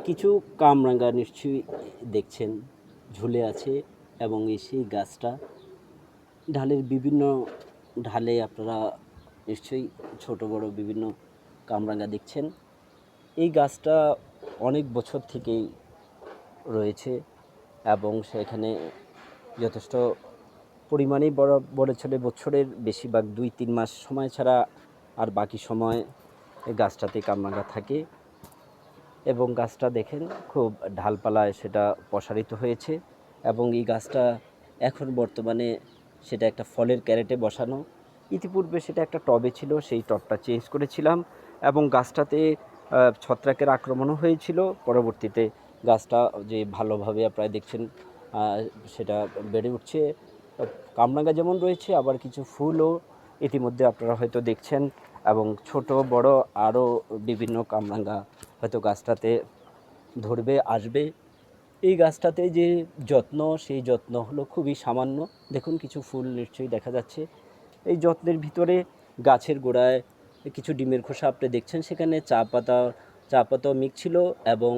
কিছু কামরাঙা নিশ্চয়ই দেখছেন ঝুলে আছে এবং সেই গাছটা ঢালের বিভিন্ন ঢালে আপনারা নিশ্চয়ই ছোট বড় বিভিন্ন কামরাঙা দেখছেন। এই গাছটা অনেক বছর থেকেই রয়েছে এবং সেখানে যথেষ্ট পরিমাণেই বড় বছরের বেশিরভাগ 2-3 মাস সময় ছাড়া আর বাকি সময় এই গাছটাতে কামরাঙা থাকে এবং গাছটা দেখেন খুব ঢালপালায় সেটা প্রসারিত হয়েছে এবং এই গাছটা এখন বর্তমানে সেটা একটা ফলের ক্যারেটে বসানো। ইতিপূর্বে সেটা একটা টবে ছিল, সেই টবটা চেঞ্জ করেছিলাম এবং গাছটাতে ছত্রাকের আক্রমণও হয়েছিল। পরবর্তীতে গাছটা যে ভালোভাবে আপনারা দেখছেন সেটা বেড়ে উঠছে। কামরাঙা যেমন রয়েছে আবার কিছু ফুলও ইতিমধ্যে আপনারা হয়তো দেখছেন এবং ছোট বড় আরও বিভিন্ন কামরাঙা হয়তো গাছটাতে ধরবে, আসবে। এই গাছটাতে যে যত্ন, সেই যত্ন হলো খুবই সামান্য। দেখুন কিছু ফুল নিশ্চয়ই দেখা যাচ্ছে। এই যত্নের ভিতরে গাছের গোড়ায় কিছু ডিমের খোসা আপনি দেখছেন, সেখানে চা পাতাও মিক্স ছিল এবং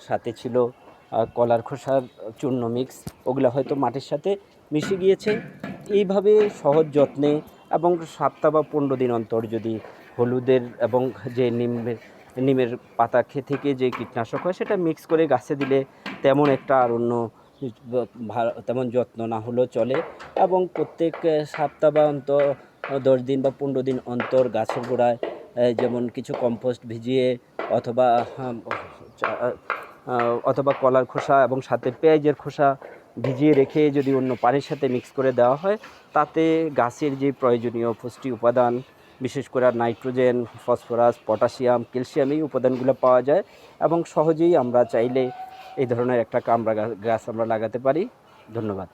সাথে ছিল কলার খোসার চূর্ণ মিক্স। ওগুলো হয়তো মাটির সাথে মিশে গিয়েছে। এইভাবে সহজ যত্নে এবং 7 বা 15 দিন অন্তর যদি হলুদের এবং যে নিমের পাতা থেকে যে কীটনাশক হয় সেটা মিক্স করে গাছে দিলে তেমন একটা আর অন্য তেমন যত্ন না হলেও চলে এবং প্রত্যেক সপ্তাহ বা 10 দিন বা 15 দিন অন্তর গাছের গোড়ায় যেমন কিছু কম্পোস্ট ভিজিয়ে অথবা অথবা কলার খোসা এবং সাথে পেঁয়াজের খোসা ভিজিয়ে রেখে যদি অন্য পানির সাথে মিক্স করে দেওয়া হয়, তাতে গাছের যে প্রয়োজনীয় পুষ্টি উপাদান, বিশেষ করে নাইট্রোজেন, ফসফরাস, পটাশিয়াম, ক্যালসিয়াম এই উপাদানগুলো পাওয়া যায় এবং সহজেই আমরা চাইলে এই ধরনের একটা কামরাঙা গাছ আমরা লাগাতে পারি। ধন্যবাদ।